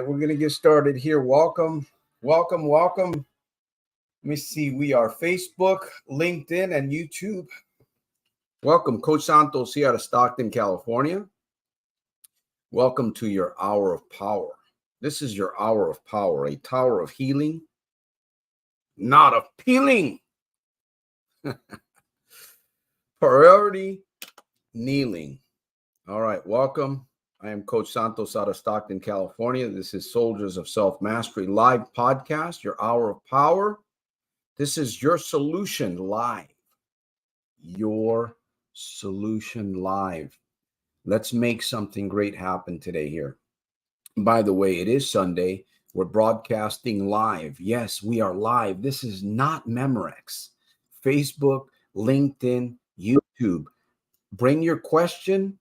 right, we're going to get started here. Welcome, welcome, welcome. Let me see. We are Facebook, LinkedIn, and YouTube. Welcome, Coach Santos here out of Stockton, California. Welcome to your hour of power. This is your hour of power, a tower of healing, not of peeling. Priority kneeling. All right, welcome. I am Coach Santos out of Stockton, California. This is Soldiers of Self-Mastery live podcast, your hour of power. This is your solution live. Your solution live. Let's make something great happen today here. By the way, it is Sunday. We're broadcasting live. Yes, we are live. This is not Memorex. Facebook, LinkedIn, YouTube. Bring your question.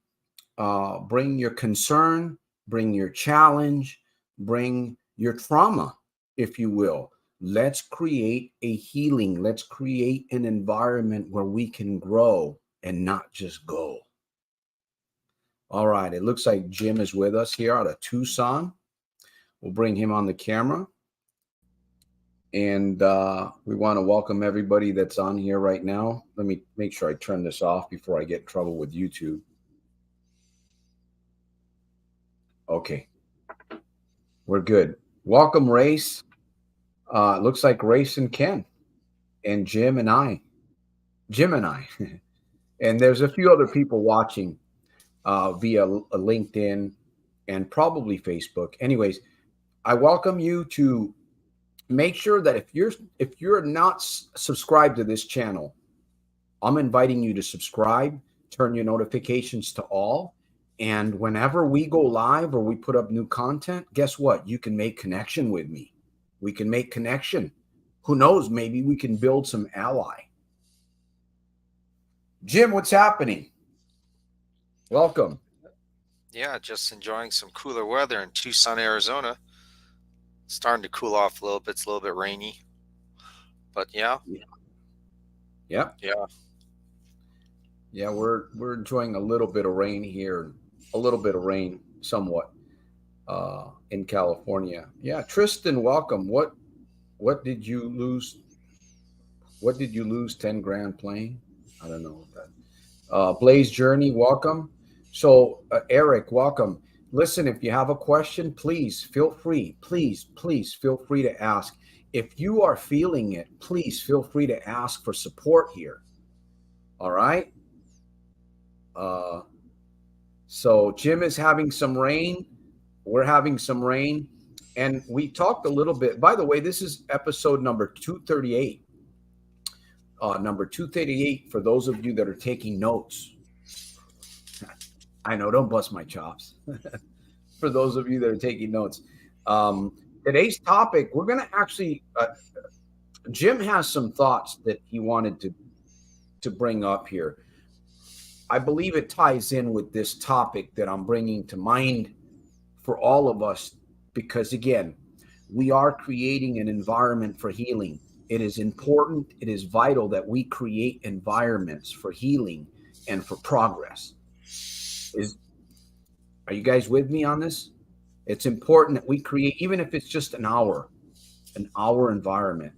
Bring your concern, bring your challenge, bring your trauma, if you will. Let's create a healing. Let's create an environment where we can grow and not just go. All right, it looks like Jim is with us here out of Tucson. We'll bring him on the camera. And we want to welcome everybody that's on here right now. Let me make sure I turn this off before I get in trouble with YouTube. Okay, we're good. Welcome, Race. Looks like Race and Ken and Jim and I. And there's a few other people watching via LinkedIn and probably Facebook. Anyways, I welcome you to make sure that if you're not subscribed to this channel, I'm inviting you to subscribe, turn your notifications to all. And whenever we go live or we put up new content, guess what? You can make connection with me. We can make connection. Who knows? Maybe we can build some ally. Jim, what's happening? Welcome. Yeah, just enjoying some cooler weather in Tucson, Arizona. Starting to cool off a little bit. It's a little bit rainy. But yeah. Yeah. Yeah, we're enjoying a little bit of rain here. A little bit of rain, somewhat, in California. Yeah, Tristan, welcome. What did you lose? What did you lose 10 grand playing? I don't know that. Blaze Journey, welcome. So Eric, welcome. Listen, if you have a question, please feel free. Please feel free to ask. If you are feeling it, please feel free to ask for support here. All right. So Jim is having some rain. We're having some rain. And we talked a little bit. By the way, this is episode number 238. Number 238 for those of you that are taking notes. I know, don't bust my chops. For those of you that are taking notes. Today's topic, we're going to actually, Jim has some thoughts that he wanted to bring up here. I believe it ties in with this topic that I'm bringing to mind for all of us, because again, we are creating an environment for healing. It is important, it is vital that we create environments for healing and for progress. Are you guys with me on this? It's important that we create, even if it's just an hour environment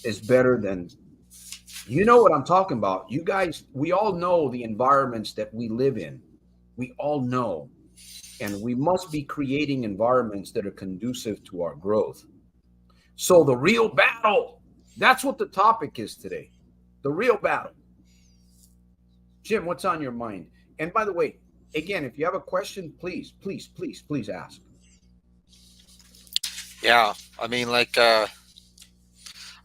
is better than, you know what I'm talking about. You guys, we all know the environments that we live in. We all know. And we must be creating environments that are conducive to our growth. So the real battle, that's what the topic is today. The real battle. Jim, what's on your mind? And by the way, again, if you have a question, please ask. Yeah, I mean,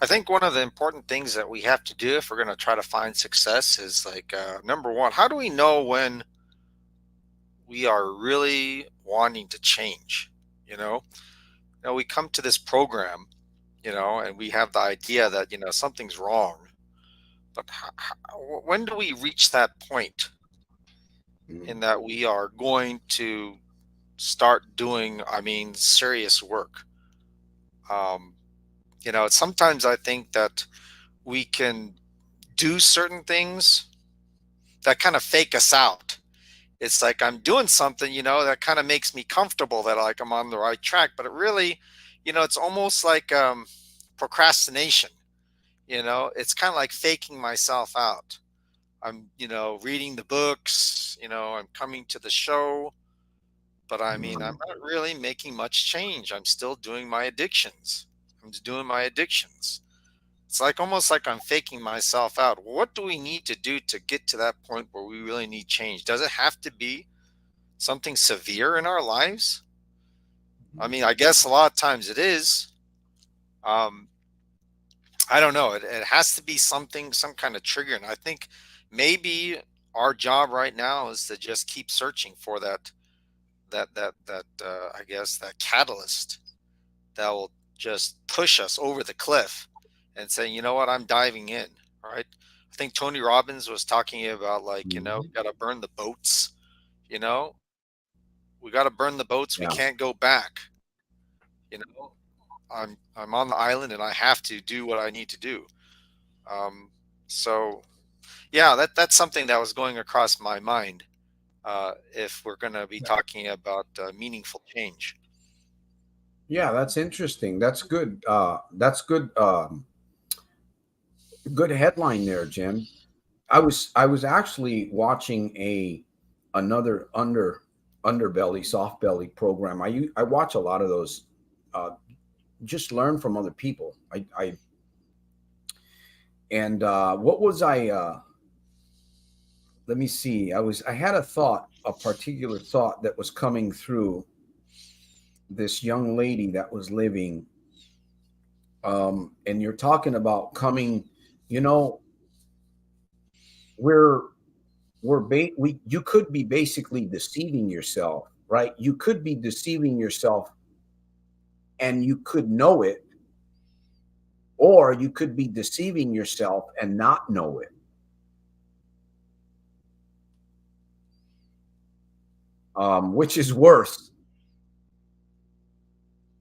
I think one of the important things that we have to do if we're going to try to find success is number one, how do we know when we are really wanting to change? We come to this program, and we have the idea that, something's wrong. But when do we reach that point in that we are going to start doing, serious work? Sometimes I think that we can do certain things that kind of fake us out it's like I'm doing something, that kind of makes me comfortable that like I'm on the right track. But it really, it's almost like procrastination. It's kind of like faking myself out. I'm, reading the books, I'm coming to the show, but I mean, I'm not really making much change. I'm still doing my addictions. I'm just doing my addictions. It's like almost like I'm faking myself out. What do we need to do to get to that point where we really need change? Does it have to be something severe in our lives? I mean, I guess a lot of times it is. Um, I don't know. It has to be something, some kind of trigger. And I think maybe our job right now is to just keep searching for that I guess that catalyst that will just push us over the cliff and say, you know what, I'm diving in. Right. I think Tony Robbins was talking about like, gotta burn the boats, you know, we gotta burn the boats. We Yeah. can't go back. You know, I'm on the island and I have to do what I need to do. Um, so yeah, that's something that was going across my mind. If we're going to be talking about meaningful change. Yeah, that's interesting. That's good. That's good. Good headline there, Jim. I was actually watching another underbelly, soft belly program. I watch a lot of those. Just learn from other people. I and what was I? Let me see. I had a particular thought that was coming through this young lady that was living. And you're talking about coming. You know, we're you could be basically deceiving yourself, right? You could be deceiving yourself, and you could know it, or you could be deceiving yourself and not know it. Which is worse.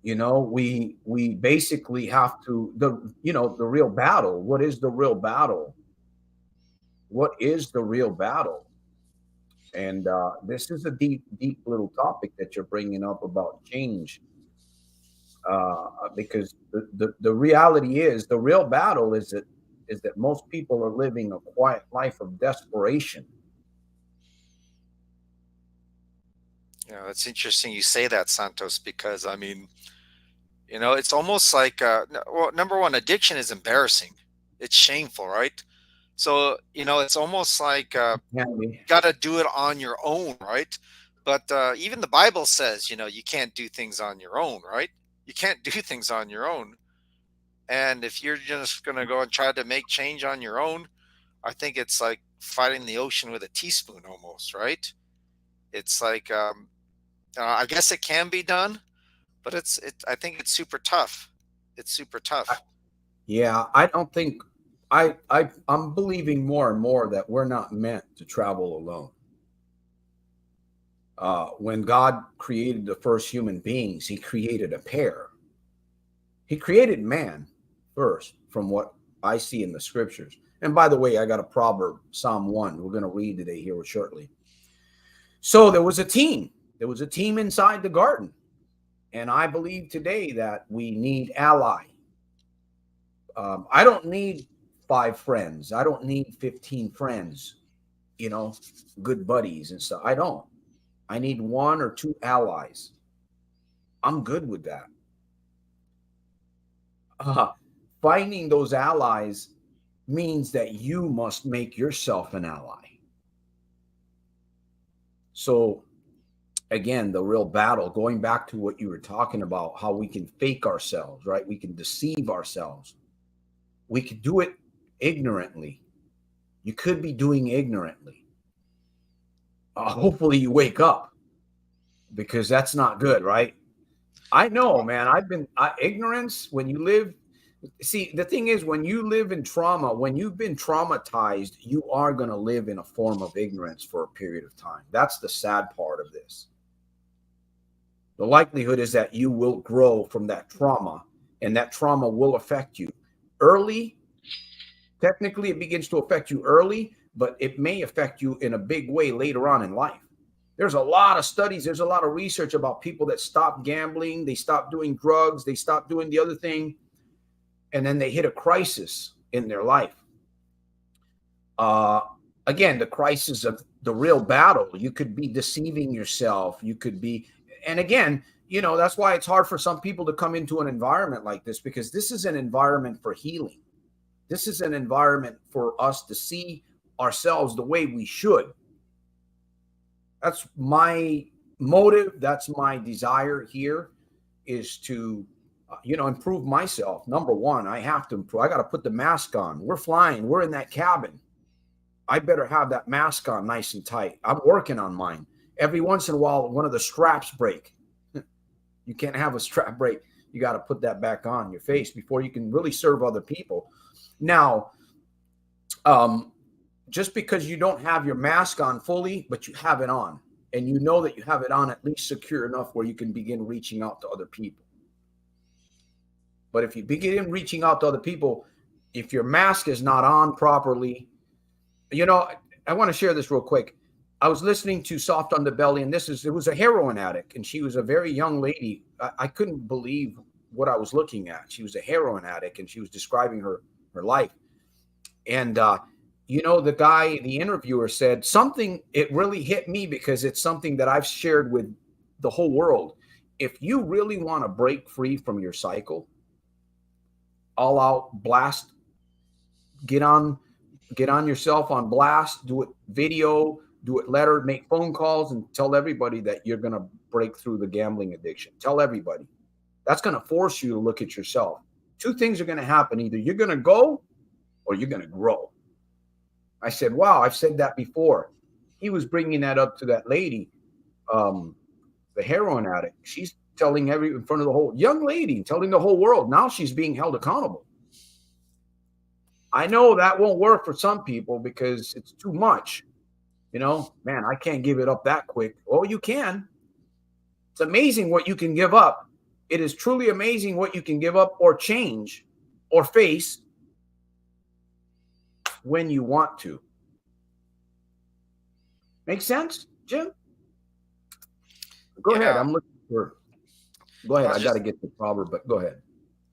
We basically have to the real battle. What is the real battle? What is the real battle? And this is a deep little topic that you're bringing up about change, because the reality is the real battle is that most people are living a quiet life of desperation. Yeah, that's interesting you say that, Santos, because I mean, it's almost like, well, number one, addiction is embarrassing. It's shameful, right? So, it's almost like Can we? got to do it on your own, right? But even the Bible says, you can't do things on your own, right? You can't do things on your own. And if you're just going to go and try to make change on your own, I think it's like fighting the ocean with a teaspoon almost, right? It's like, I guess it can be done, but I think it's super tough. It's super tough. Yeah, I don't think I'm believing more and more that we're not meant to travel alone. When God created the first human beings, He created a pair. He created man first, from what I see in the scriptures. And by the way, I got a proverb, Psalm 1. We're going to read today here shortly. So there was a team. There was a team inside the garden. And I believe today that we need ally. I don't need 5 friends. I don't need 15 friends, good buddies and stuff. I don't. I need 1 or 2 allies. I'm good with that. Finding those allies means that you must make yourself an ally. So again, the real battle, going back to what you were talking about, how we can fake ourselves, right? We can deceive ourselves. We could do it ignorantly. You could be doing ignorantly. Hopefully you wake up, because that's not good, right? I know, man. Ignorance, when you live, see, the thing is, when you live in trauma, when you've been traumatized, you are going to live in a form of ignorance for a period of time. That's the sad part of this. The likelihood is that you will grow from that trauma, and that trauma will affect you early. Technically, it begins to affect you early, but it may affect you in a big way later on in life. There's a lot of studies. There's a lot of research about people that stop gambling. They stop doing drugs. They stop doing the other thing. And then they hit a crisis in their life. Again, the crisis of the real battle. You could be deceiving yourself. You could be, and again, you know, that's why it's hard for some people to come into an environment like this, because this is an environment for healing. This is an environment for us to see ourselves the way we should. That's my motive. That's my desire here, is to, improve myself. Number one, I have to improve. I got to put the mask on. We're flying. We're in that cabin. I better have that mask on nice and tight. I'm working on mine. Every once in a while, one of the straps break. You can't have a strap break. You got to put that back on your face before you can really serve other people. Now, just because you don't have your mask on fully, but you have it on, and you know that you have it on at least secure enough where you can begin reaching out to other people. But if you begin reaching out to other people, if your mask is not on properly, I want to share this real quick. I was listening to Soft on the Belly, and it was a heroin addict, and she was a very young lady. I couldn't believe what I was looking at. She was a heroin addict, and she was describing her life. And, the interviewer said something, it really hit me because it's something that I've shared with the whole world. If you really want to break free from your cycle, all out blast, get on yourself on blast, do it video, do it letter, make phone calls, and tell everybody that you're going to break through the gambling addiction. Tell everybody. That's going to force you to look at yourself. Two things are going to happen. Either you're going to go or you're going to grow. I said, wow, I've said that before. He was bringing that up to that lady, the heroin addict. She's telling in front of the whole young lady, telling the whole world. Now she's being held accountable. I know that won't work for some people because it's too much. Man, I can't give it up that quick. Oh, you can. It's amazing what you can give up. It is truly amazing what you can give up or change or face when you want to. Make sense, Jim? Go ahead. I'm looking for. Go ahead. I got to get the proverb, but go ahead.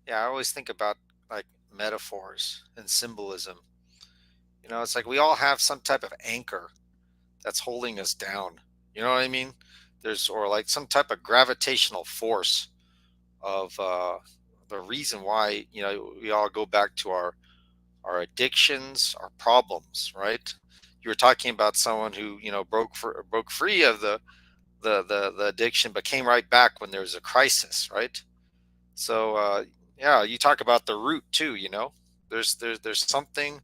Yeah, I always think about like metaphors and symbolism. It's like we all have some type of anchor that's holding us down. You know what I mean? Or like some type of gravitational force of the reason why, we all go back to our addictions, our problems, right? You were talking about someone who, broke free of the addiction, but came right back when there was a crisis, right? So, you talk about the root too, there's something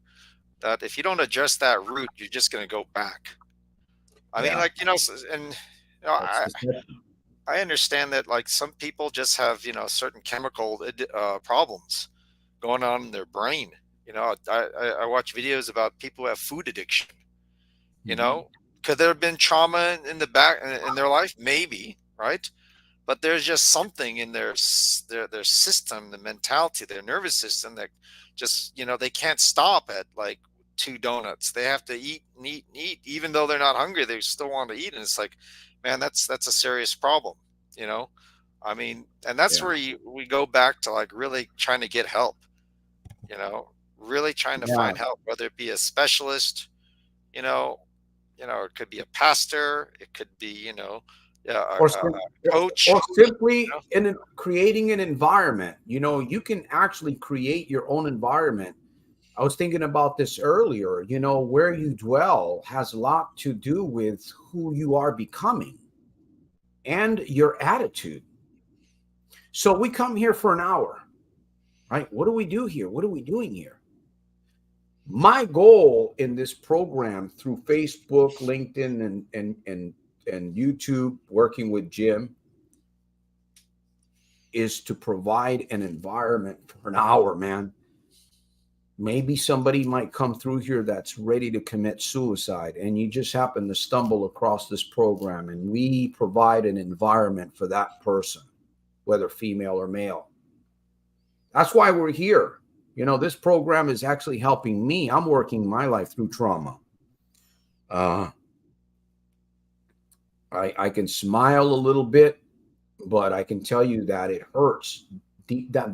that if you don't address that root, you're just going to go back. I mean, I understand that like some people just have, certain chemical problems going on in their brain. I watch videos about people who have food addiction. Could there have been trauma in their life? Maybe, right? But there's just something in their system, the mentality, their nervous system that just, they can't stop at like 2 donuts. They have to eat and eat and eat, even though they're not hungry. They still want to eat, and it's like, man, that's a serious problem. I mean, and that's where we go back to like really trying to get help. Really trying to find help, whether it be a specialist, it could be a pastor, it could be, a coach, or simply creating an environment. You can actually create your own environment. I was thinking about this earlier. Where you dwell has a lot to do with who you are becoming and your attitude. So we come here for an hour, right? What do we do here? What are we doing here? My goal in this program through Facebook, LinkedIn, and YouTube, working with Jim, is to provide an environment for an hour, man. Maybe somebody might come through here that's ready to commit suicide, and you just happen to stumble across this program, and we provide an environment for that person, whether female or male. That's why we're here. This program is actually helping me. I'm working my life through trauma. I can smile a little bit, but I can tell you that it hurts deep down.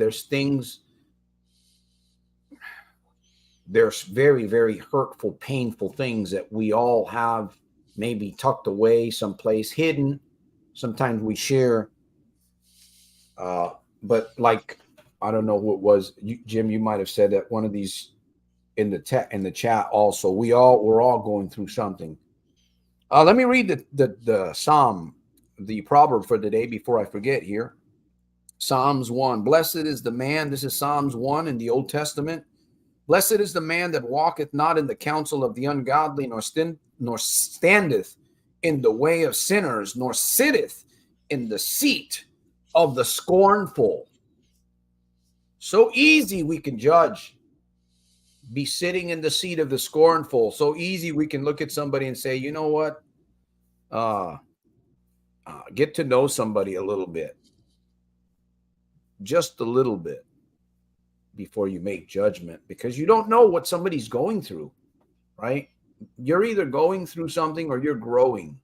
There's very, very hurtful, painful things that we all have maybe tucked away someplace, hidden. Sometimes we share, but like, I don't know who it was. Jim, you might have said that one of these in the chat also. We're all going through something. Let me read the psalm, the proverb for today before I forget here. Psalms 1. Blessed is the man. This is Psalms 1 in the Old Testament. Blessed is the man that walketh not in the counsel of the ungodly, nor standeth in the way of sinners, nor sitteth in the seat of the scornful. So easy we can judge, be sitting in the seat of the scornful. So easy we can look at somebody and say, you know what? Get to know somebody a little bit, just a little bit, before you make judgment, because you don't know what somebody's going through, right? You're either going through something or you're growing,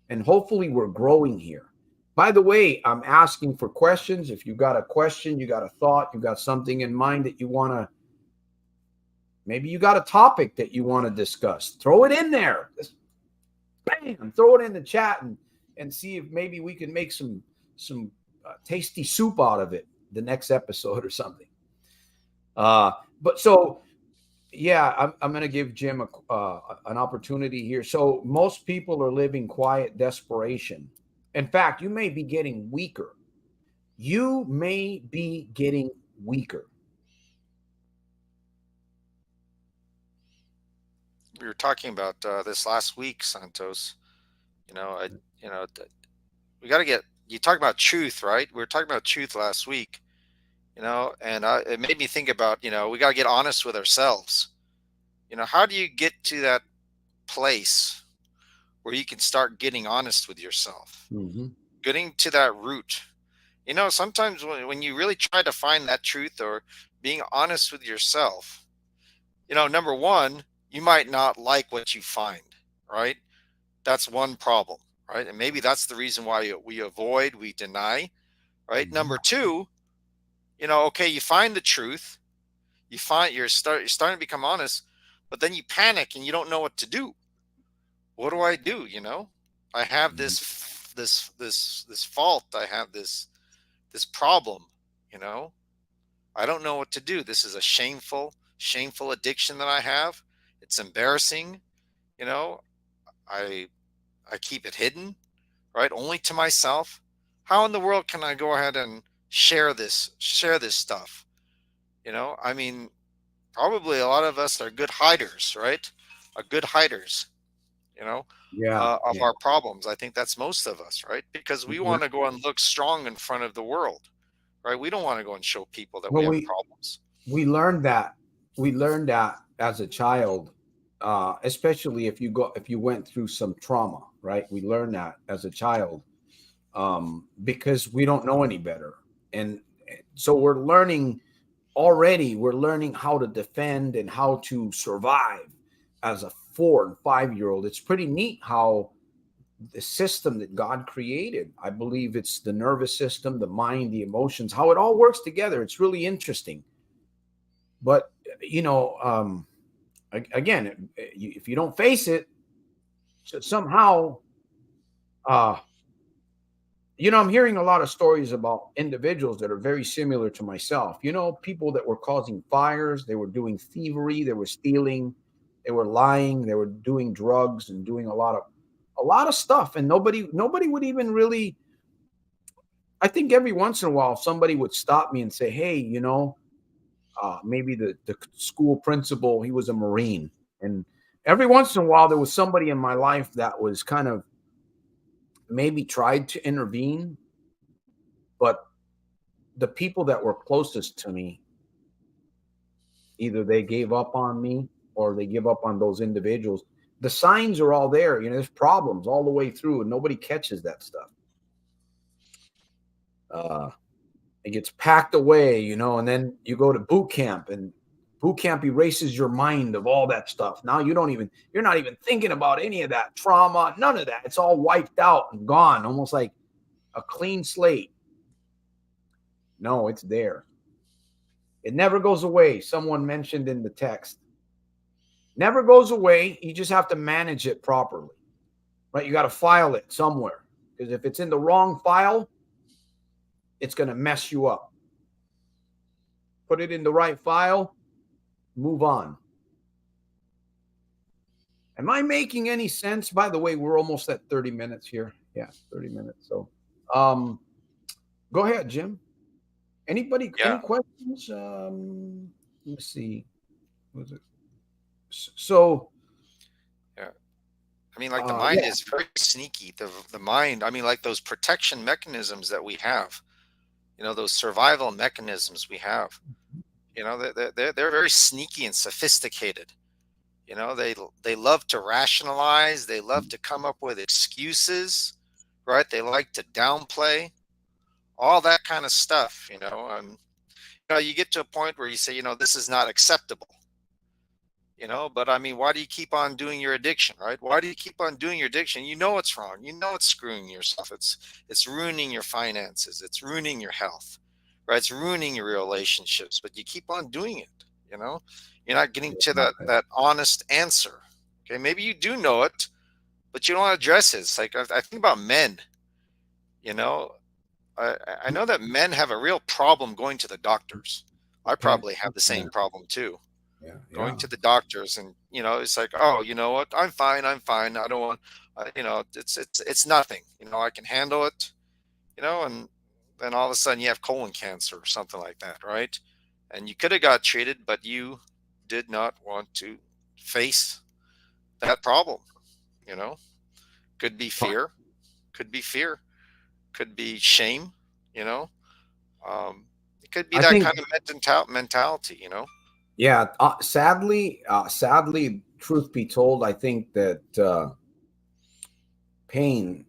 and hopefully we're growing here. By the way, I'm asking for questions. If you got a question, you got a thought, you got something in mind that you want to, maybe you got a topic that you want to discuss, throw it in there. Just bam, throw it in the chat and see if maybe we can make some tasty soup out of it the next episode or something. But so, yeah, I'm going to give Jim an opportunity here. So most people are living quiet desperation. In fact, you may be getting weaker. You may be getting weaker. We were talking about this last week, Santos. We got to get. You talk about truth, right? We were talking about truth last week. And it made me think about, we got to get honest with ourselves. How do you get to that place where you can start getting honest with yourself, getting to that root? Sometimes when you really try to find that truth or being honest with yourself, number one, you might not like what you find, right? That's one problem, right? And maybe that's the reason why we avoid, we deny, right? Number two, okay, you find the truth, you're starting to become honest, but then you panic and you don't know what to do. What do I do? I have this fault. I have this problem. I don't know what to do. This is a shameful addiction that I have. It's embarrassing. I keep it hidden, right? Only to myself. How in the world can I go ahead and share this stuff? I mean, probably a lot of us are good hiders, right? Are good hiders, of our problems. I think that's most of us, right? Because we want to go and look strong in front of the world, right? We don't want to go and show people that we have problems. We learned that as a child, especially if you went through some trauma, right? We learned that as a child, because we don't know any better. And so we're learning how to defend and how to survive as a 4 and 5-year-old. It's pretty neat how the system that God created, I believe it's the nervous system, the mind, the emotions, how it all works together. It's really interesting. But, again, if you don't face it, somehow, I'm hearing a lot of stories about individuals that are very similar to myself. People that were causing fires, they were doing thievery, they were stealing, they were lying, they were doing drugs and doing a lot of stuff. And nobody would even really, I think every once in a while, somebody would stop me and say, hey, maybe the school principal, he was a Marine. And every once in a while, there was somebody in my life that was kind of maybe tried to intervene, but the people that were closest to me, either they gave up on me or they give up on those individuals. The signs are all there. There's problems all the way through and nobody catches that stuff. It gets packed away, and then you go to boot camp and Boot camp erases your mind of all that stuff. Now you're not even thinking about any of that trauma, none of that. It's all wiped out and gone, almost like a clean slate. No, it's there. It never goes away. Someone mentioned in the text. Never goes away. You just have to manage it properly, right? You got to file it somewhere, because if it's in the wrong file, it's going to mess you up. Put it in the right file, move on. Am I making any sense? By the way, we're almost at 30 minutes here. Yeah, 30 minutes. So go ahead, Jim. Anybody, any questions? Let's see. Was it? So yeah. I mean, like the mind is very sneaky. The mind, I mean, like those protection mechanisms that we have, those survival mechanisms we have, they're very sneaky and sophisticated. They love to rationalize. They love to come up with excuses, right? They like to downplay all that kind of stuff, and you get to a point where you say, this is not acceptable. But I mean, why do you keep on doing your addiction, right? Why do you keep on doing your addiction? You know it's wrong. You know it's screwing yourself. It's ruining your finances. It's ruining your health, right? It's ruining your relationships, but you keep on doing it, You're not getting to that honest answer. Okay, maybe you do know it, but you don't address it. It's like I think about men, I know that men have a real problem going to the doctors. I probably have the same problem too. Going to the doctors, and it's like, oh, you know what, I'm fine, I don't want, it's nothing, I can handle it, and then all of a sudden you have colon cancer or something like that, right? And you could have got treated, but you did not want to face that problem. Could be fear, could be shame, it could be that kind of mentality. Yeah, sadly, truth be told, I think that pain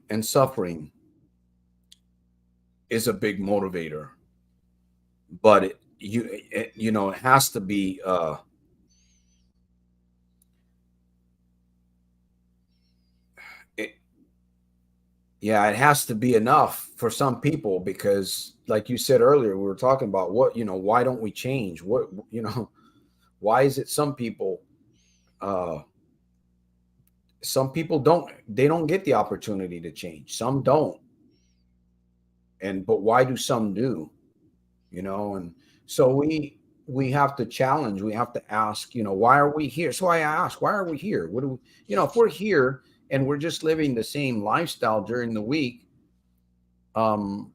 and suffering is a big motivator, but it has to be it has to be enough for some people, because like you said earlier, we were talking about why don't we change? Why is it some people don't get the opportunity to change? Some don't. But why do some do? And so we have to challenge, we have to ask, why are we here? So I ask, why are we here? What do we, if we're here and we're just living the same lifestyle during the week, what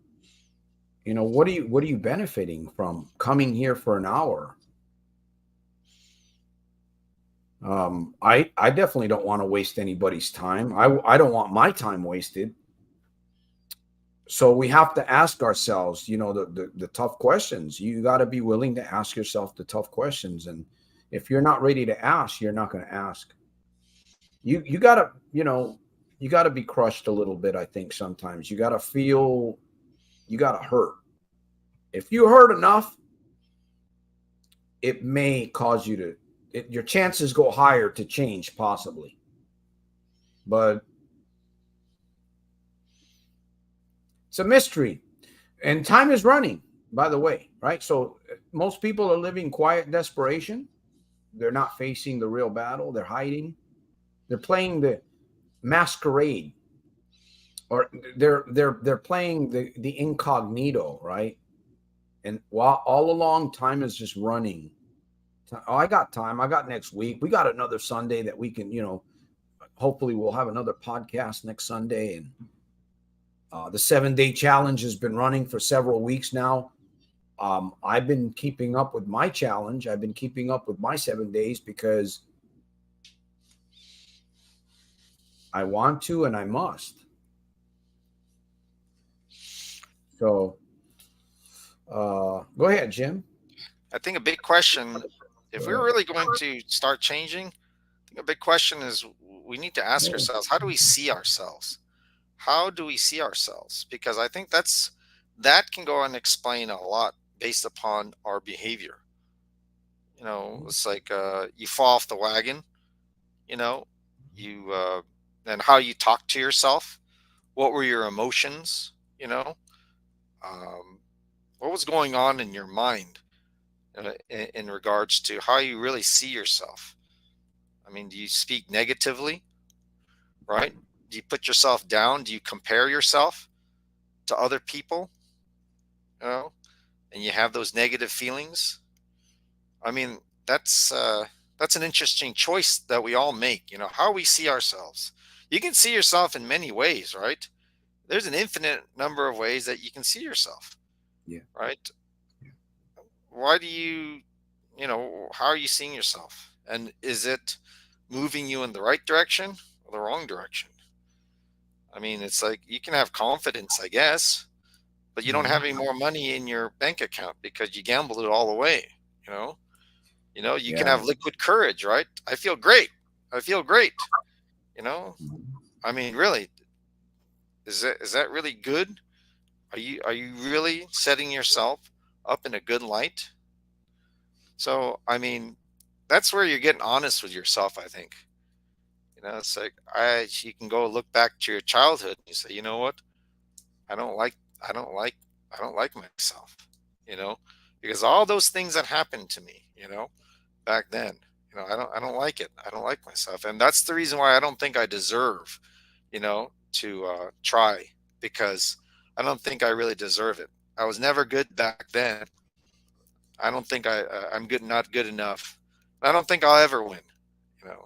are you benefiting from coming here for an hour? I definitely don't want to waste anybody's time. I don't want my time wasted. So we have to ask ourselves, the tough questions. You got to be willing to ask yourself the tough questions. And if you're not ready to ask, you're not going to ask. You got to be crushed a little bit. I think sometimes you got to feel, you got to hurt. If you hurt enough, it may cause you to, your chances go higher to change, possibly. But it's a mystery. And time is running, by the way, right? So most people are living quiet desperation. They're not facing the real battle. They're hiding. They're playing the masquerade, or they're playing the incognito, right? And while all along, time is just running. Oh, I got time. I got next week. We got another Sunday that we can, hopefully we'll have another podcast next Sunday. And the 7-day challenge has been running for several weeks now. I've been keeping up with my challenge. I've been keeping up with my 7 days because I want to and I must. So go ahead, Jim. I think a big question, if we're really going to start changing, I think a big question is we need to ask ourselves, how do we see ourselves? How do we see ourselves? Because I think that can go and explain a lot based upon our behavior. It's like you fall off the wagon, you know, you and how you talk to yourself. What were your emotions? Um, what was going on in your mind in regards to how you really see yourself? I mean, do you speak negatively, right? Do you put yourself down? Do you compare yourself to other people, you know, and you have those negative feelings? I mean, that's an interesting choice that we all make. How we see ourselves. You can see yourself in many ways, right? There's an infinite number of ways that you can see yourself, Yeah. right? Why do how are you seeing yourself? And is it moving you in the right direction or the wrong direction? I mean, it's like you can have confidence, I guess, but you don't have any more money in your bank account because you gambled it all away, you know? You can Yeah. have liquid courage, right? I feel great. I feel great. You know, I mean, really, is that really good? Are you really setting yourself up in a good light? So, I mean, that's where you're getting honest with yourself, I think. It's like you can go look back to your childhood and you say, you know what? I don't like, I don't like, I don't like myself, you know, because all those things that happened to me, back then, I don't like it. I don't like myself. And that's the reason why I don't think I deserve, to try, because I don't think I really deserve it. I was never good back then. I don't think I'm good, not good enough. I don't think I'll ever win,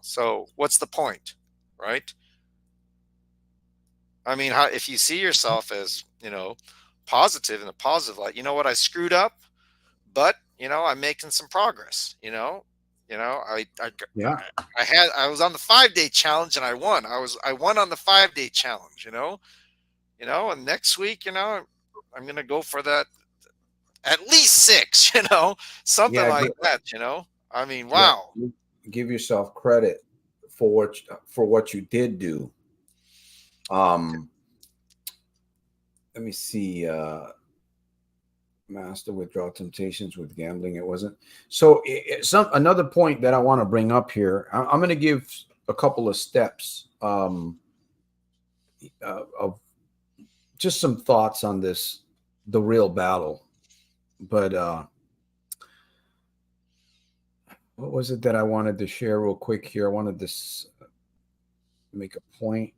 So what's the point, right? I mean, if you see yourself as, positive in a positive light, you know what, I screwed up, but I'm making some progress. Yeah. I was on the 5 day challenge and I won. I won on the 5 day challenge. And next week, I'm gonna go for that at least six. Something Yeah. like that. I mean, Yeah. wow. Give yourself credit for what you did do. Let me see. Master withdrawal temptations with gambling. It wasn't. So another point that I want to bring up here. I'm going to give a couple of steps of just some thoughts on this, the real battle. But what was it that I wanted to share real quick here? I wanted to make a point.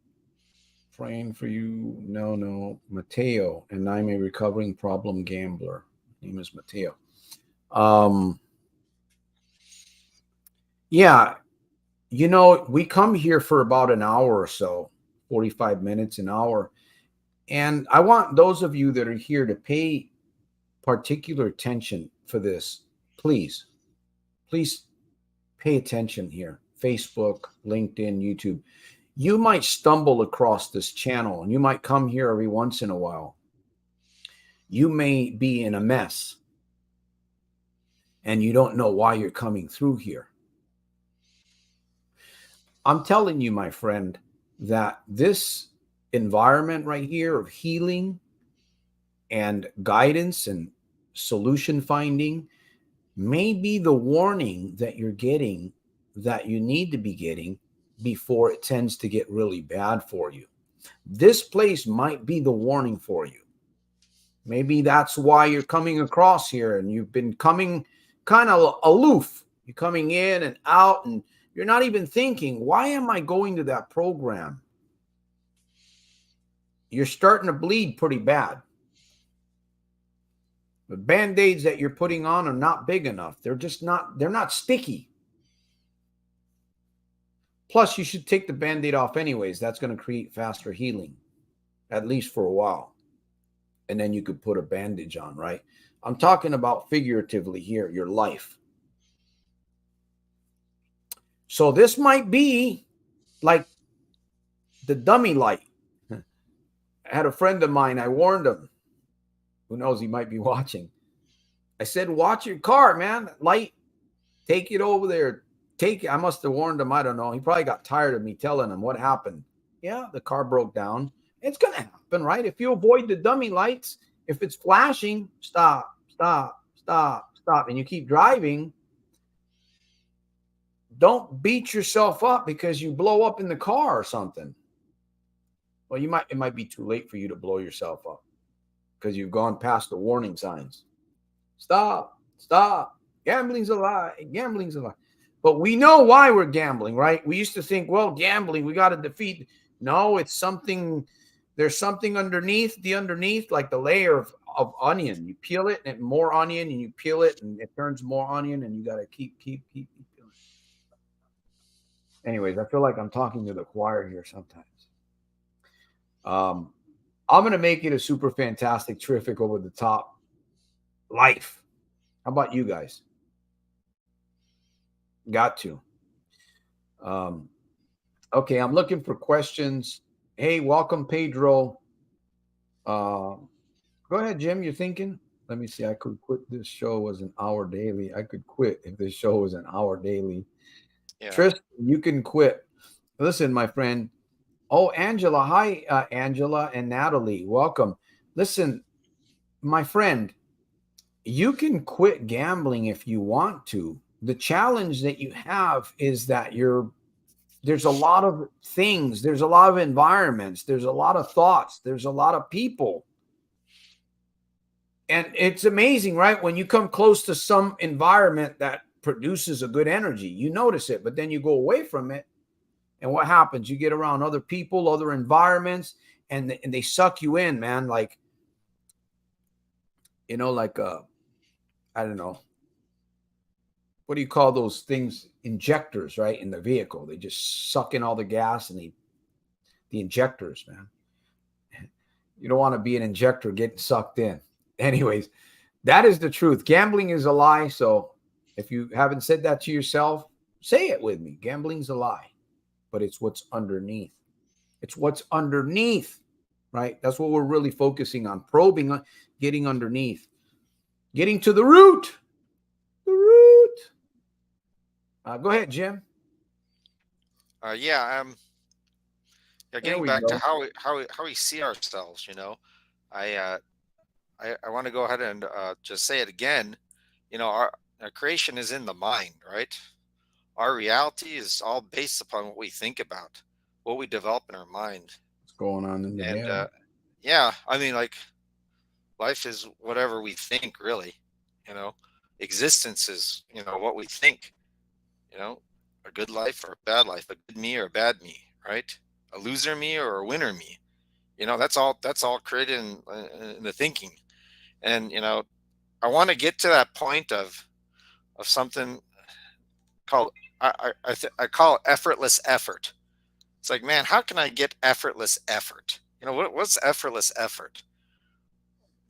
Praying for you. No. Mateo, and I'm a recovering problem gambler. Name is Mateo. Yeah, we come here for about an hour or so, 45 minutes, an hour. And I want those of you that are here to pay particular attention for this. Please pay attention here. Facebook, LinkedIn, YouTube. You might stumble across this channel and you might come here every once in a while. You may be in a mess and you don't know why you're coming through here. I'm telling you, my friend, that this environment right here of healing and guidance and solution finding may be the warning that you're getting, that you need to be getting before it tends to get really bad for you. This place might be the warning for you. Maybe that's why you're coming across here and you've been coming kind of aloof. You're coming in and out and you're not even thinking, why am I going to that program? You're starting to bleed pretty bad. The Band-Aids that you're putting on are not big enough. They're not sticky. Plus, you should take the Band-Aid off anyways. That's going to create faster healing, at least for a while. And then you could put a bandage on, right? I'm talking about figuratively here, your life. So this might be like the dummy light. I had a friend of mine, I warned him. Who knows, he might be watching. I said, watch your car, man. Light, take it over there. I must have warned him. I don't know. He probably got tired of me telling him what happened. Yeah, the car broke down. It's going to happen, right? If you avoid the dummy lights, if it's flashing, stop. stop. And you keep driving. Don't beat yourself up because you blow up in the car or something. Well, it might be too late for you to blow yourself up because you've gone past the warning signs. Stop. Gambling's a lie. Gambling's a lie. But we know why we're gambling, right? We used to think, well, gambling, we got to defeat. No, it's something. There's something underneath, like the layer of onion. You peel it and more onion, and you peel it and it turns more onion, and you got to keep peeling. Anyways, I feel like I'm talking to the choir here sometimes. I'm going to make it a super fantastic, terrific, over the top life. How about you guys? Got to. Okay, I'm looking for questions. Hey, welcome, Pedro. Go ahead, Jim. You're thinking? Let me see. I could quit this show as an hour daily. I could quit if this show was an hour daily. Yeah. Tristan, you can quit. Listen, my friend. Oh, Angela. Hi, Angela and Natalie. Welcome. Listen, my friend, you can quit gambling if you want to. The challenge that you have is that there's a lot of things, there's a lot of environments, there's a lot of thoughts, there's a lot of people. And it's amazing, right? When you come close to some environment that produces a good energy, you notice it, but then you go away from it. And what happens? You get around other people, other environments, and they suck you in, man. Like, I don't know. What do you call those things? Injectors, right? In the vehicle. They just suck in all the gas and the injectors, man. You don't want to be an injector getting sucked in. Anyways, that is the truth. Gambling is a lie. So if you haven't said that to yourself, say it with me. Gambling's a lie. But it's what's underneath. It's what's underneath, right? That's what we're really focusing on. Probing, getting underneath. Getting to the root. The root. Go ahead, Jim. Getting back to how we see ourselves, I want to go ahead and just say it again. Our creation is in the mind, right? Our reality is all based upon what we think about, what we develop in our mind. What's going on in the head? Life is whatever we think, really. Existence is, what we think. A good life or a bad life, a good me or a bad me, right? A loser me or a winner me. That's all created in the thinking. And I want to get to that point of something called I call it effortless effort. It's like, man, how can I get effortless effort? What's effortless effort?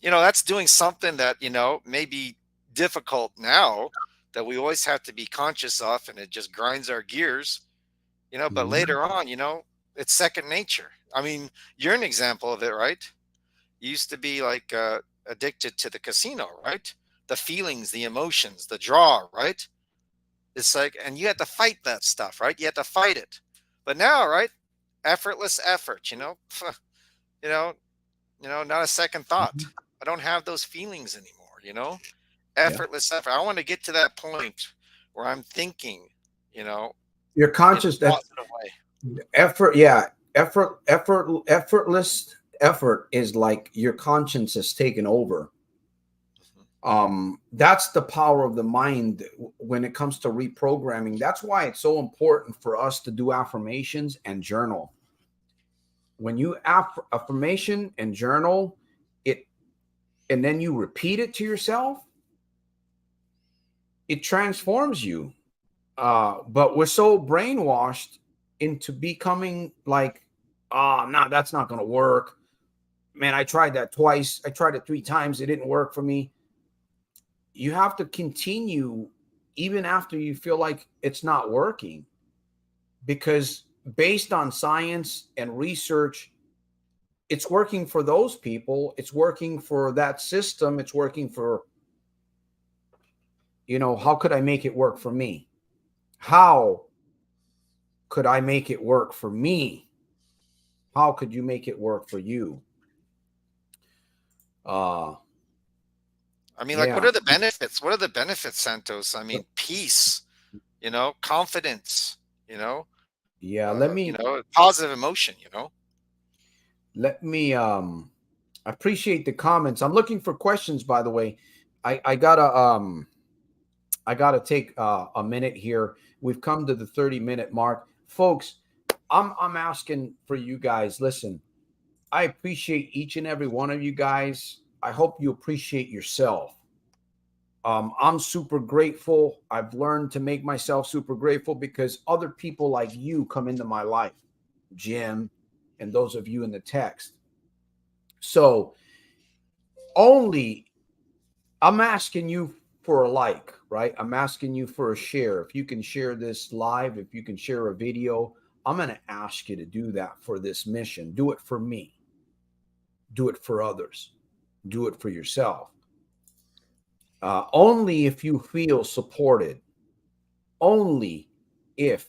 That's doing something that may be difficult now, that we always have to be conscious of, and it just grinds our gears, but later on, it's second nature. I mean, you're an example of it, right? You used to be like addicted to the casino, right? The feelings, the emotions, the draw, right? It's like, and you had to fight that stuff, right? You had to fight it. But now, right? Effortless effort, not a second thought. I don't have those feelings anymore, effortless effort. I want to get to that point where I'm thinking, you're conscious that effort. Yeah. Effortless effort is like your conscience has taken over. That's the power of the mind when it comes to reprogramming. That's why it's so important for us to do affirmations and journal. When you affirmation and journal it, and then you repeat it to yourself, it transforms you. But we're so brainwashed into becoming like, no, that's not going to work. Man, I tried that twice. I tried it 3 times. It didn't work for me. You have to continue even after you feel like it's not working, because based on science and research, it's working for those people. It's working for that system. It's working for, how could I make it work for me? How could I make it work for me? How could you make it work for you? I mean, like, what Yeah. are the benefits? What are the benefits, Santos? I mean, peace, confidence, Yeah. Let me positive emotion, let me I appreciate the comments. I'm looking for questions, by the way. I gotta take a minute here. We've come to the 30-minute mark. Folks, I'm asking for you guys. Listen, I appreciate each and every one of you guys. I hope you appreciate yourself. I'm super grateful. I've learned to make myself super grateful because other people like you come into my life, Jim, and those of you in the text. So only I'm asking you for a like, right? I'm asking you for a share. If you can share this live, if you can share a video, I'm going to ask you to do that for this mission. Do it for me. Do it for others. Do it for yourself. Only if you feel supported. Only if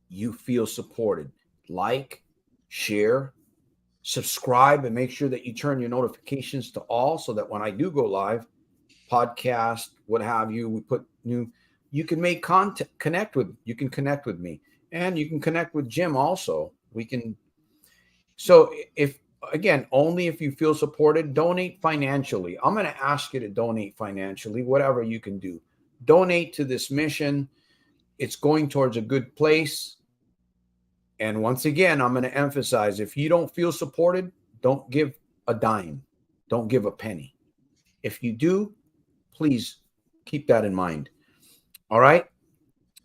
you feel supported. Like, share, subscribe, and make sure that you turn your notifications to all so that when I do go live, podcast, what have you, we put new, you can make content, you can connect with me, and you can connect with Jim also. So if, again, only if you feel supported, donate financially. I'm going to ask you to donate financially, whatever you can do. Donate to this mission. It's going towards a good place. And once again, I'm going to emphasize, if you don't feel supported, don't give a dime. Don't give a penny. If you do, please keep that in mind. All right.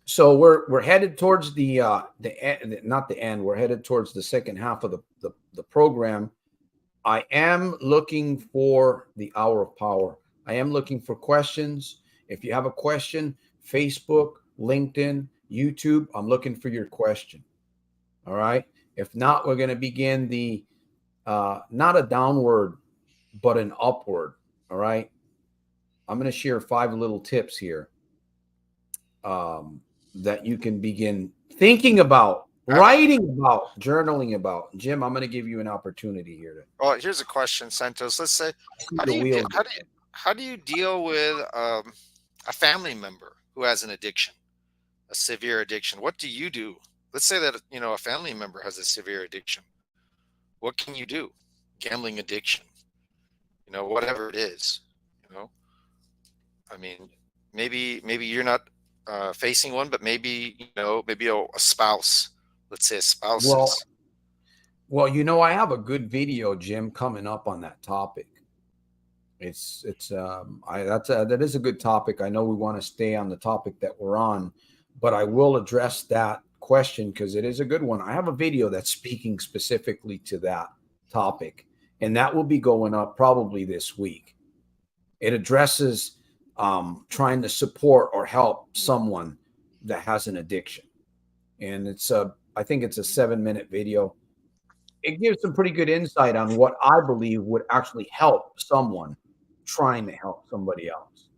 So we're headed towards the end, not the end. We're headed towards the second half of the program. I am looking for the hour of power. I am looking for questions. If you have a question, Facebook, LinkedIn, YouTube, I'm looking for your question. All right. If not, we're going to begin the not a downward, but an upward. All right. I'm going to share 5 little tips here that you can begin thinking about, writing about, journaling about. Jim, I'm going to give you an opportunity here. Well, here's a question, Santos. Let's say, how do you deal with a family member who has an addiction, a severe addiction? What do you do? Let's say that a family member has a severe addiction. What can you do? Gambling addiction, whatever it is. I mean, maybe you're not facing one, but maybe a spouse. Let's say a spouse is. Well, I have a good video, Jim, coming up on that topic. That is a good topic. I know we want to stay on the topic that we're on, but I will address that question because it is a good one. I have a video that's speaking specifically to that topic, and that will be going up probably this week. It addresses trying to support or help someone that has an addiction, and I think it's a 7-minute video. It gives some pretty good insight on what I believe would actually help someone trying to help somebody else.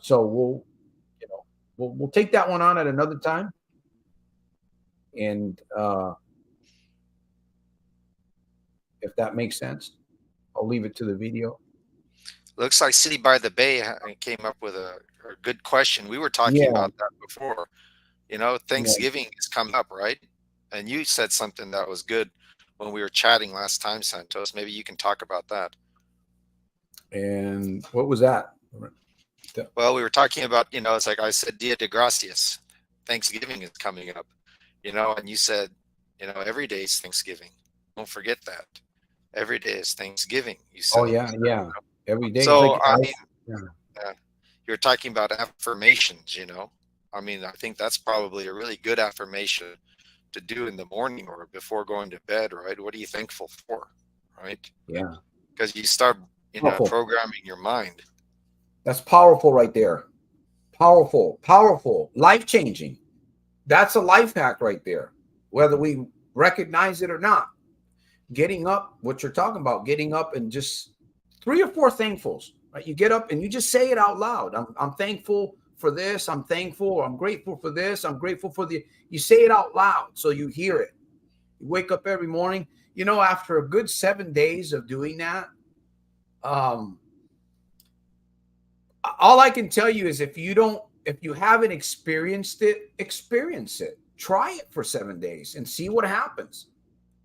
So we'll take that one on at another time. And if that makes sense, I'll leave it to the video. Looks like City by the Bay came up with a good question. We were talking about that before. Thanksgiving is coming up, right? And you said something that was good when we were chatting last time, Santos. Maybe you can talk about that. And what was that? Well, we were talking about, it's like I said, Dia de Gracias. Thanksgiving is coming up, and you said, every day is Thanksgiving. Don't forget that. Every day is Thanksgiving. You said. Oh, yeah. Every day. So, you're talking about affirmations, I mean, I think that's probably a really good affirmation to do in the morning or before going to bed, right? What are you thankful for, right? Yeah. Because you start, programming your mind. That's powerful right there. Powerful, life-changing. That's a life hack right there, whether we recognize it or not. Getting up, what you're talking about, getting up and just 3 or 4 thankfuls, right? You get up and you just say it out loud. I'm thankful for this. I'm thankful. I'm grateful for this. I'm grateful for you say it out loud so you hear it. You wake up every morning, after a good 7 days of doing that, all I can tell you is if you haven't experienced it, experience it. Try it for 7 days and see what happens.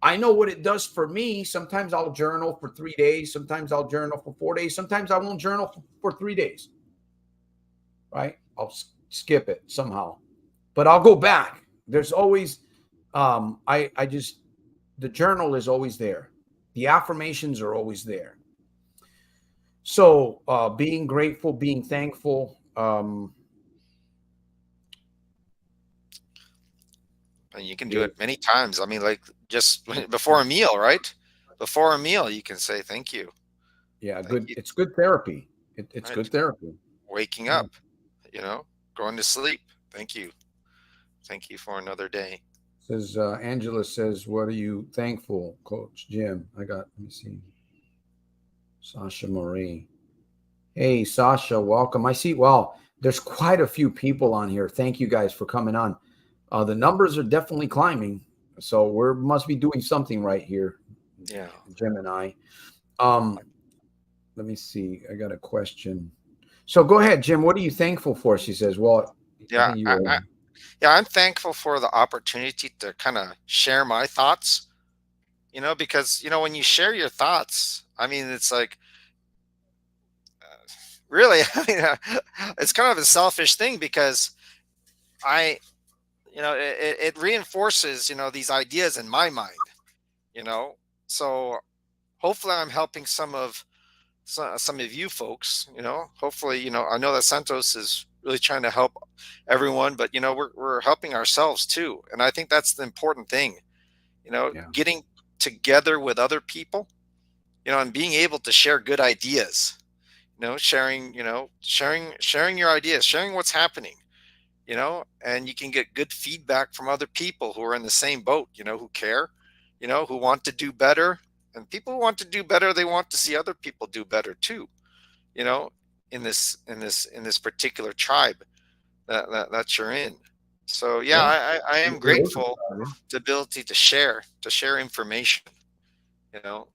I know what it does for me. Sometimes I'll journal for 3 days. Sometimes I'll journal for 4 days. Sometimes I won't journal for 3 days. Right? I'll skip it somehow, but I'll go back. There's always, the journal is always there. The affirmations are always there. So being grateful, being thankful. And you can do it many times. I mean, like just before a meal, right? Before a meal, you can say thank you. Yeah, good. It's good therapy. It's Right. good therapy. Waking up, going to sleep. Thank you. Thank you for another day. Says Angela says, "What are you thankful, Coach Jim?" Let me see. Sasha Marie. Hey, Sasha, welcome. I see. Well, there's quite a few people on here. Thank you guys for coming on. The numbers are definitely climbing, so we must be doing something right here. Yeah, Jim and I. Let me see. I got a question. So go ahead, Jim. What are you thankful for? She says. Well, yeah, I'm thankful for the opportunity to kind of share my thoughts. Because when you share your thoughts, I mean, it's like really, I mean, it's kind of a selfish thing because I, it reinforces these ideas in my mind. So hopefully I'm helping some of you folks. Hopefully, I know that Santos is really trying to help everyone, but we're helping ourselves too, and I think that's the important thing. Getting together with other people, and being able to share good ideas. Sharing your ideas, sharing what's happening. And you can get good feedback from other people who are in the same boat. Who care, who want to do better. And people who want to do better, they want to see other people do better too. You know, in this particular tribe that you're in. So yeah, I am grateful the ability to share information. You know,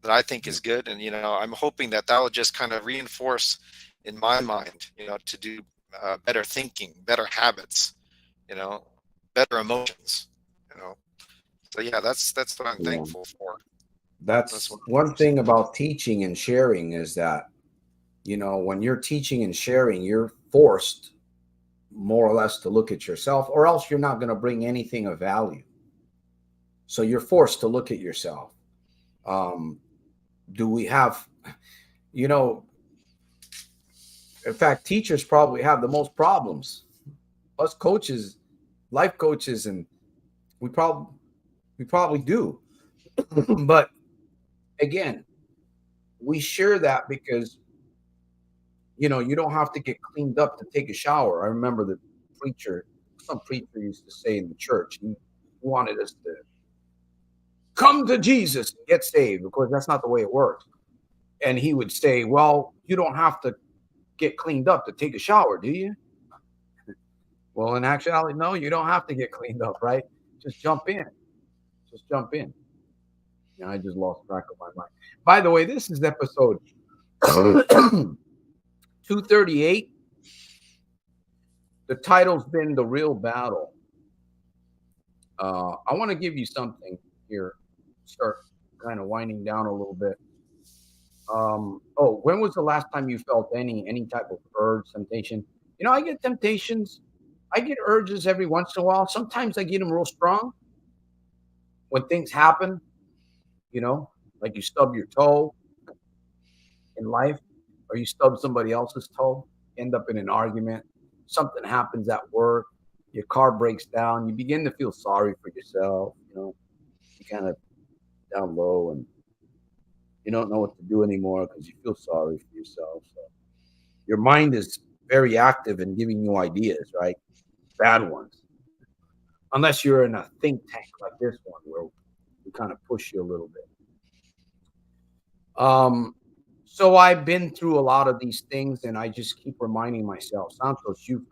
that I think is good, and I'm hoping that will just kind of reinforce in my mind. To do better thinking, better habits. You know, better emotions. You know, so yeah, that's what I'm Yeah. thankful for. That's one thing about teaching and sharing is that, when you're teaching and sharing, you're forced more or less to look at yourself, or else you're not going to bring anything of value. So you're forced to look at yourself. Do we have, in fact, teachers probably have the most problems. Us coaches, life coaches, and we probably do. But again, we share that because you don't have to get cleaned up to take a shower. I remember some preacher used to say in the church, he wanted us to come to Jesus and get saved. Of course, that's not the way it works. And he would say, well, you don't have to get cleaned up to take a shower, do you? Well, in actuality, no, you don't have to get cleaned up, right? Just jump in. Just jump in. I just lost track of my mind. By the way, this is episode 238. The title's been The Real Battle. I want to give you something here. Start kind of winding down a little bit. When was the last time you felt any type of urge, temptation? I get temptations. I get urges every once in a while. Sometimes I get them real strong when things happen, like you stub your toe in life, or you stub somebody else's toe, end up in an argument, something happens at work, your car breaks down, you begin to feel sorry for yourself, you kind of down low and you don't know what to do anymore because you feel sorry for yourself. So your mind is very active in giving you ideas, right? Bad ones. Unless you're in a think tank like this one where we kind of push you a little bit. So I've been through a lot of these things and I just keep reminding myself, Santos, you've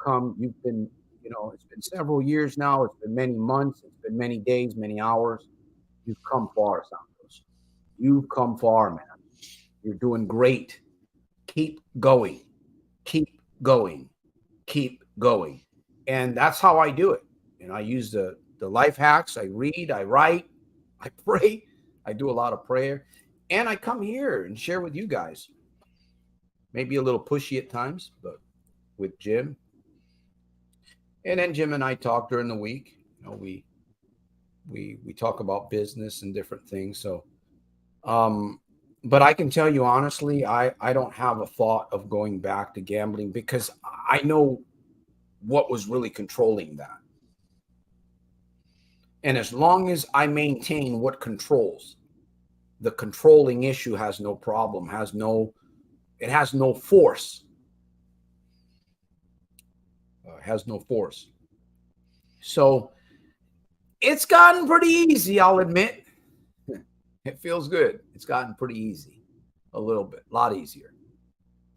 been, it's been several years now. It's been many months. It's been many days, many hours. You've come far, Santos. You've come far, man. You're doing great. Keep going. Keep going, keep going. And that's how I do it. And I use the life hacks. I read, I write, I pray. I do a lot of prayer. And I come here and share with you guys. Maybe a little pushy at times, but with Jim. And then Jim and I talk during the week. We talk about business and different things. So but I can tell you honestly, I don't have a thought of going back to gambling because I know what was really controlling that. And as long as I maintain what controls, the controlling issue has no problem, it has no force. Has no force. So it's gotten pretty easy, I'll admit. It feels good. It's gotten pretty easy, a little bit, a lot easier.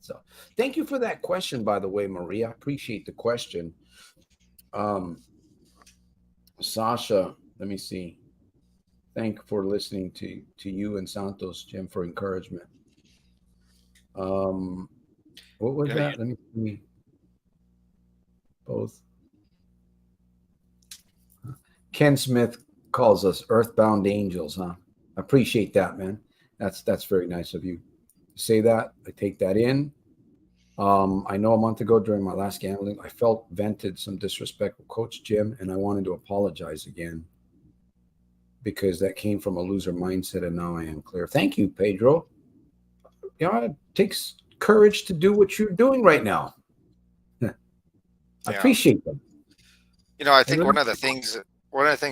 So thank you for that question, by the way, Maria. I appreciate the question. Sasha, let me see. Thank you for listening to you and Santos, Jim, for encouragement. What was that? Let me see. Both. Ken Smith calls us earthbound angels, huh? I appreciate that, man. That's very nice of you to say that. I take that in. I know a month ago during my last gambling, I felt vented some disrespect with Coach Jim, and I wanted to apologize again because that came from a loser mindset, and now I am clear. Thank you, Pedro. It takes courage to do what you're doing right now. I appreciate that. I think one of the things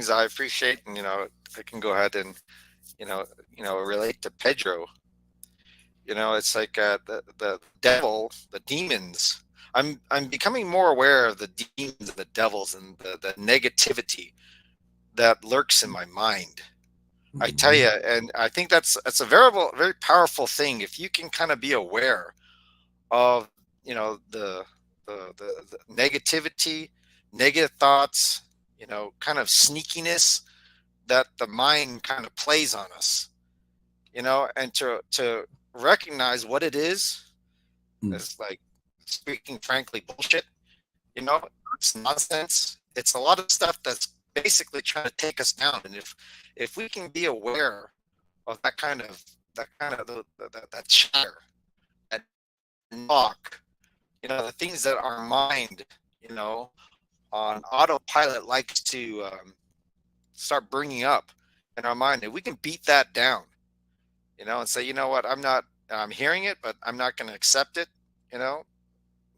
I appreciate, and I can go ahead and relate to Pedro. It's like the devil, the demons. I'm becoming more aware of the demons and the devils and the negativity that lurks in my mind. I tell you, and I think that's a very powerful thing if you can kind of be aware of the negativity, negative thoughts, kind of sneakiness that the mind kind of plays on us, and to recognize what it is. It's like, speaking frankly, bullshit. It's nonsense. It's a lot of stuff that's basically trying to take us down. And if we can be aware of that kind of that chatter, that knock, the things that our mind, on autopilot likes to start bringing up in our mind, and we can beat that down, and say, what, I'm hearing it, but I'm not going to accept it,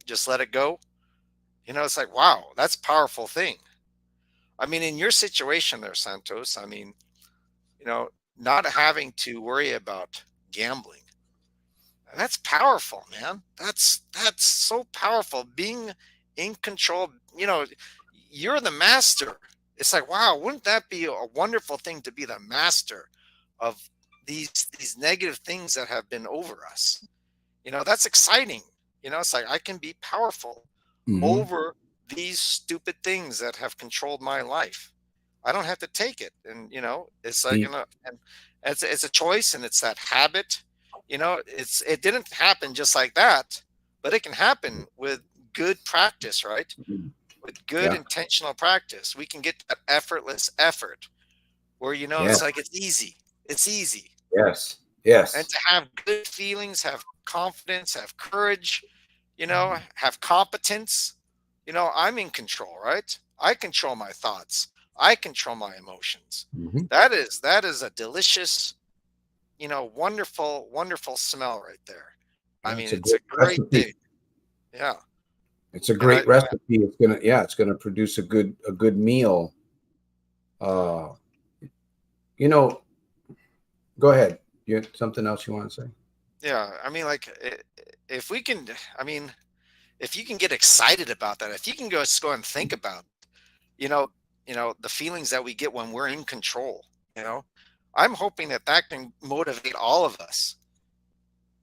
just let it go. It's like, wow, that's a powerful thing. I mean, in your situation there, Santos, I mean, not having to worry about gambling, that's powerful, man. That's so powerful. Being in control, you're the master. It's like, wow, wouldn't that be a wonderful thing to be the master of these negative things that have been over us? That's exciting. It's like I can be powerful over these stupid things that have controlled my life. I don't have to take it. And, it's like, and it's a choice, and it's that habit. It didn't happen just like that, but it can happen with good practice, right? With good intentional practice, we can get that effortless effort where, it's like, it's easy. It's easy. Yes. Yes. And to have good feelings, have confidence, have courage, have competence. I'm in control, right? I control my thoughts. I control my emotions. That is a delicious, wonderful, wonderful smell right there. I mean, it's a great thing. Yeah. It's a great recipe. It's gonna produce a good meal. Go ahead. You have something else you want to say? Yeah, I mean, like, if we can, I mean, if you can get excited about that, if you can go and think about, the feelings that we get when we're in control, I'm hoping that can motivate all of us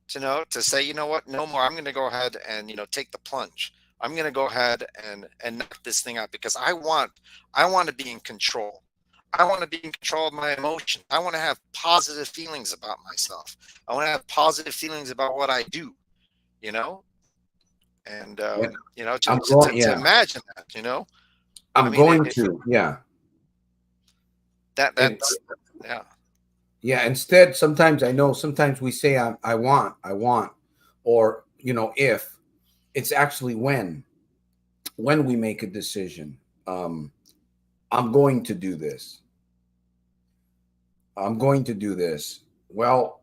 to say, what, no more. I'm going to go ahead and, take the plunge. I'm going to go ahead and knock this thing out because I want to be in control. I want to be in control of my emotions. I want to have positive feelings about myself. I want to have positive feelings about what I do, And And to, I'm going, to yeah, imagine that, I I'm mean, going if to, yeah. And that's yeah. yeah, instead, sometimes I know, sometimes we say, I want, or, if it's actually when we make a decision, um, I'm going to do this. I'm going to do this. Well,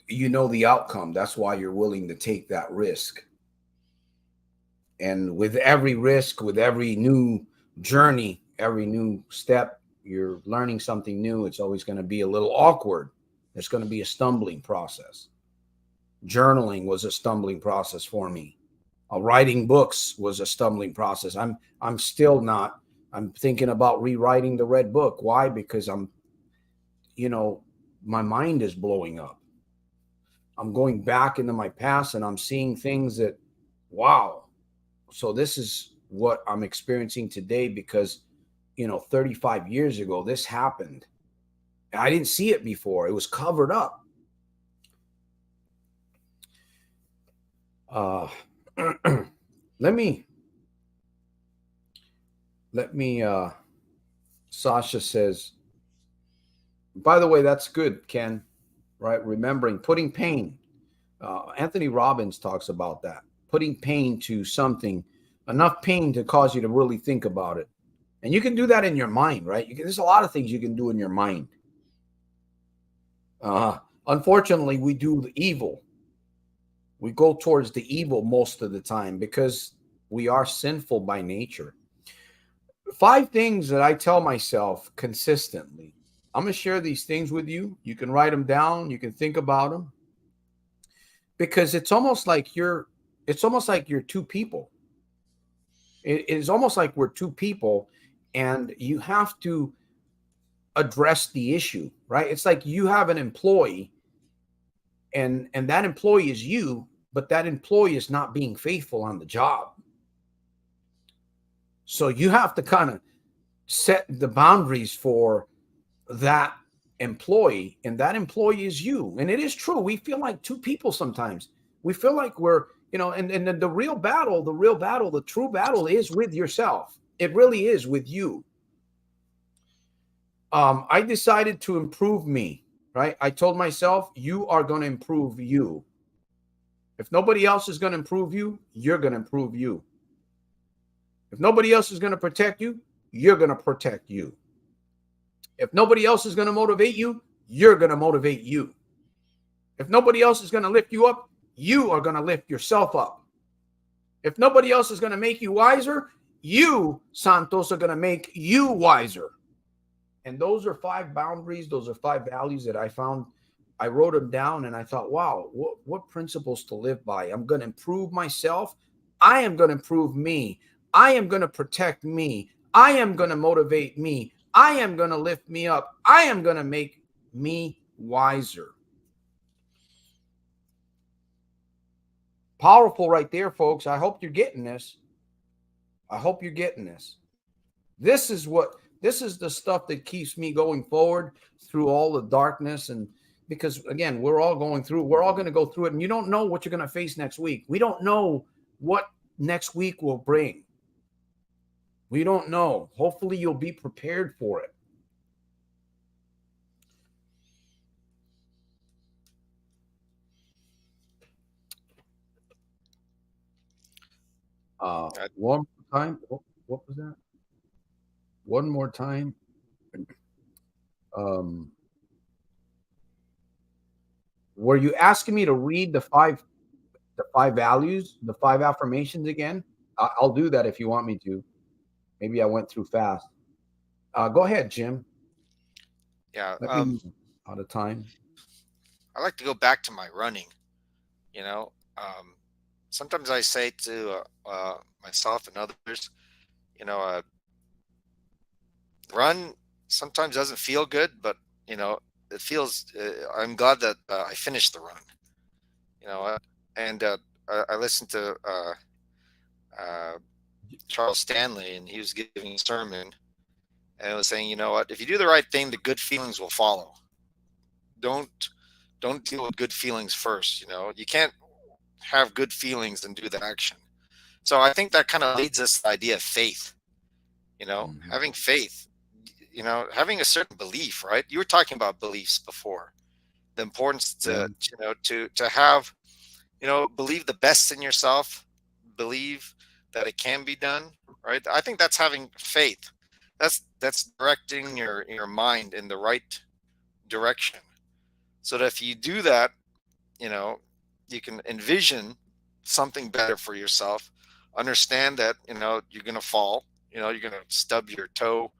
you know the outcome. That's why you're willing to take that risk. And with every risk, with every new journey, every new step, you're learning something new. It's always going to be a little awkward. It's going to be a stumbling process. Journaling was a stumbling process for me. Writing books was a stumbling process. I'm still not. I'm thinking about rewriting the Red Book. Why? Because you know, my mind is blowing up. I'm going back into my past and I'm seeing things that, wow. So this is what I'm experiencing today because, 35 years ago, this happened. I didn't see it before. It was covered up. Uh, let me, Sasha says, by the way, that's good, Ken, right? Remembering putting pain. Anthony Robbins talks about that, putting pain to something, enough pain to cause you to really think about it. And you can do that in your mind, right? There's a lot of things you can do in your mind. Unfortunately, we do the evil. We go towards the evil most of the time because we are sinful by nature. 5 things that I tell myself consistently. I'm going to share these things with you. You can write them down. You can think about them because it's almost like you're two people. It is almost like we're two people and you have to address the issue, right? It's like you have an employee and that employee is you, but that employee is not being faithful on the job. So you have to kind of set the boundaries for that employee, and that employee is you. And it is true. We feel like two people sometimes. We feel like we're, and the real battle, the true battle is with yourself. It really is with you. I decided to improve me, right? I told myself, you are going to improve you. If nobody else is going to improve you, you're going to improve you. If nobody else is going to protect you, you're going to protect you. If nobody else is going to motivate you, you're going to motivate you. If nobody else is going to lift you up, you are going to lift yourself up. If nobody else is going to make you wiser, you, Santos, are going to make you wiser. And those are 5 boundaries. Those are 5 values that I found. I wrote them down and I thought, wow, what principles to live by? I'm going to improve myself. I am going to improve me. I am going to protect me. I am going to motivate me. I am going to lift me up. I am going to make me wiser. Powerful right there, folks. I hope you're getting this. I hope you're getting this. This is the stuff that keeps me going forward through all the darkness. And because again, we're all going to go through it. And you don't know what you're going to face next week. We don't know what next week will bring. We don't know. Hopefully you'll be prepared for it. One more time. What was that? One more time. Were you asking me to read the five values, the 5 affirmations again? I'll do that if you want me to. Maybe I went through fast. Go ahead, Jim. Yeah. Let me out of time. I like to go back to my running. You know, sometimes I say to myself and others, you know, run sometimes doesn't feel good, but you know, it feels. I'm glad that I finished the run. You know, and I listened to uh, Charles Stanley, and he was giving a sermon, and it was saying, you know what, if you do the right thing, the good feelings will follow. Don't don't deal with good feelings first. You know, you can't have good feelings and do the action. So I think that kind of leads us to the idea of faith. Mhm. Having faith. Having a certain belief, right? You were talking about beliefs before. The importance Yeah. to have, believe the best in yourself, believe that it can be done, right? I think that's having faith. That's directing your mind in the right direction. So that if you do that, you know, you can envision something better for yourself. Understand that, you're gonna fall, you're gonna stub your toe,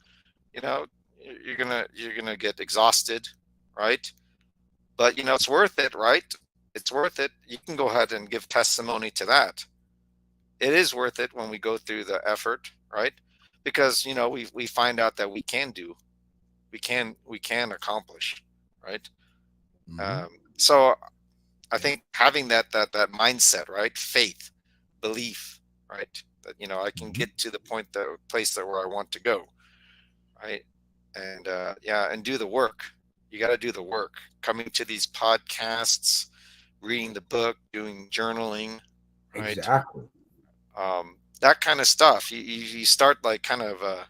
you know, you're gonna get exhausted, right? But it's worth it, right? It's worth it. You can go ahead and give testimony to that. It is worth it when we go through the effort, right? Because we find out that we can accomplish, right? Mhm. Um, so I Yeah. think having that mindset, right? Faith, belief, right? That I can Mhm. get to the place that where I want to go, right? And yeah, and do the work. You got to do the work. Coming to these podcasts, reading the book, doing journaling, right? Exactly. That kind of stuff. You start like kind of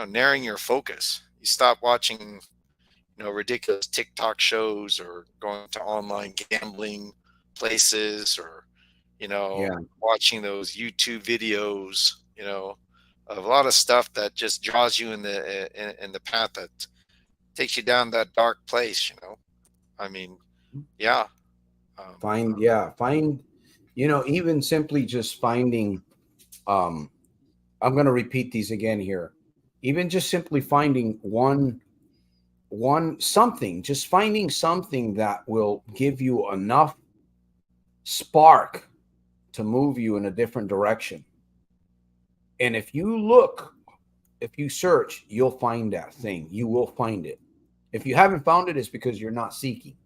narrowing your focus. You stop watching ridiculous TikTok shows or going to online gambling places or Yeah. watching those YouTube videos, of a lot of stuff that just draws you in the path that takes you down that dark place. I mean, yeah, um, Find, even simply just finding, um, I'm going to repeat these again here. Even just simply finding one something, just finding something that will give you enough spark to move you in a different direction. And if you search, you'll find that thing. You will find it. If you haven't found it, it's because you're not seeking.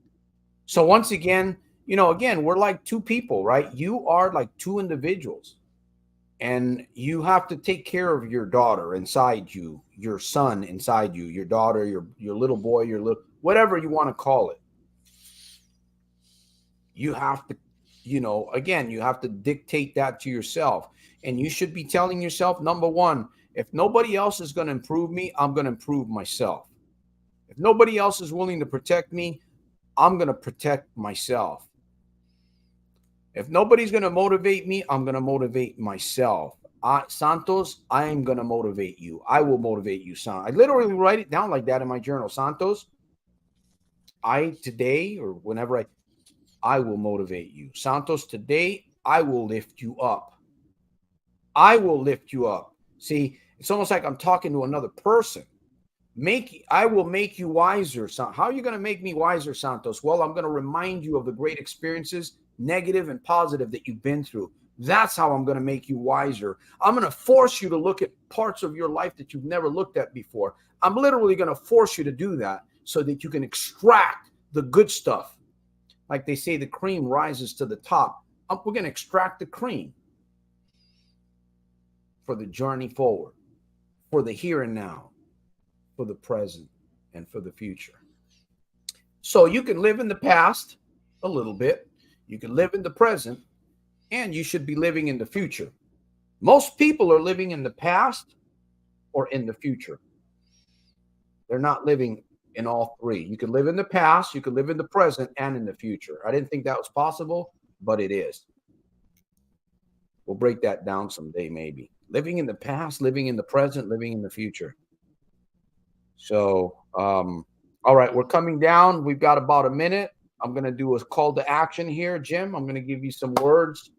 So once again, again, we're like two people, right? You are like two individuals, and you have to take care of your daughter inside you, your son inside you, your daughter, your little boy, your little whatever you want to call it. You have to, again, you have to dictate that to yourself. And you should be telling yourself, number one, if nobody else is going to improve me, I'm going to improve myself. If nobody else is willing to protect me, I'm going to protect myself. If nobody's going to motivate me, I'm going to motivate myself. Santos, I am going to motivate you. I will motivate you, son. I literally write it down like that in my journal. Santos, I today or whenever I will motivate you. Santos, today I will lift you up. I will lift you up. See, it's almost like I'm talking to another person. I will make you wiser. How are you going to make me wiser, Santos? Well, I'm going to remind you of the great experiences, negative and positive, that you've been through. That's how I'm going to make you wiser. I'm going to force you to look at parts of your life that you've never looked at before. I'm literally going to force you to do that so that you can extract the good stuff. Like they say, the cream rises to the top. We're going to extract the cream for the journey forward, for the here and now, for the present, and for the future. So you can live in the past a little bit, you can live in the present, and you should be living in the future. Most people are living in the past or in the future. They're not living in all three. You can live in the past, you can live in the present, and in the future. I didn't think that was possible, but it is. We'll break that down someday, maybe. Living in the past, living in the present, living in the future. So, all right, we're coming down. We've got about a minute. I'm going to do a call to action here, Jim. I'm going to give you some words.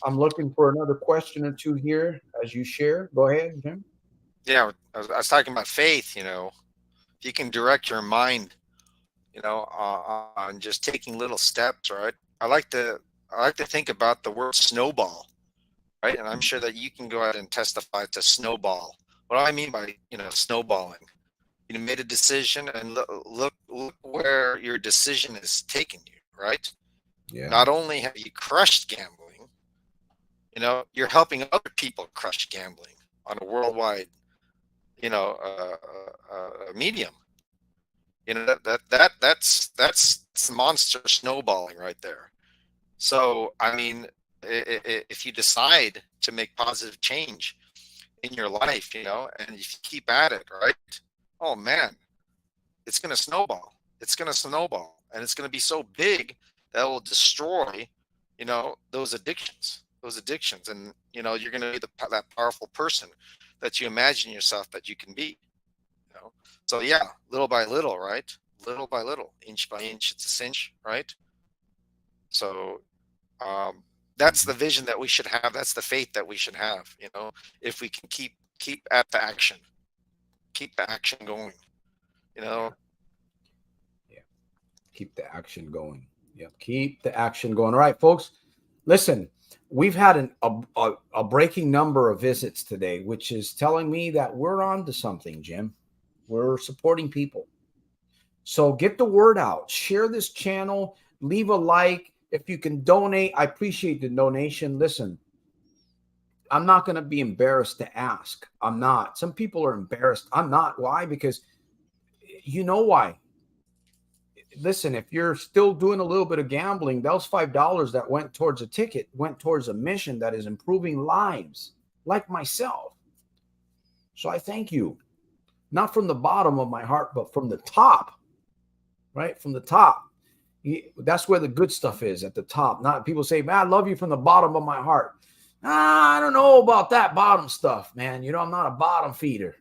I'm looking for another question or two here as you share. Go ahead, Jim. yeah, I was talking about faith. If you can direct your mind, on just taking little steps, right? I like to think about the word snowball, right? And I'm sure that you can go ahead and testify to snowball. What do I mean by snowballing? You made a decision, and look where your decision is taking you, right? Yeah. Not only have you crushed gambling, you're helping other people crush gambling on a worldwide, medium. That's monster snowballing right there. So, I mean, if you decide to make positive change in your life, and if you keep at it, right? Oh man, it's going to snowball. It's going to snowball, and it's going to be so big that it will destroy, those addictions. And you're going to be that powerful person that you imagine yourself that you can be. You know, so yeah, little by little, right? Little by little, inch by inch, it's a cinch, right? So that's the vision that we should have. That's the faith that we should have. If we can keep at the action, keep the action going. You know, Yeah. Keep the action going. Yep. Keep the action going. All right, folks. Listen, we've had a breaking number of visits today, which is telling me that we're on to something, Jim. We're supporting people. So get the word out. Share this channel. Leave a like. If you can donate, I appreciate the donation. Listen, I'm not going to be embarrassed to ask. I'm not. Some people are embarrassed. I'm not. Why? Because you know why. Listen, if you're still doing a little bit of gambling, those $5 that went towards a ticket went towards a mission that is improving lives like myself. So I thank you, not from the bottom of my heart, but from the top, right? From the top. That's where the good stuff is, at the top. Not people say, man, I love you from the bottom of my heart. I don't know about that bottom stuff, man. I'm not a bottom feeder.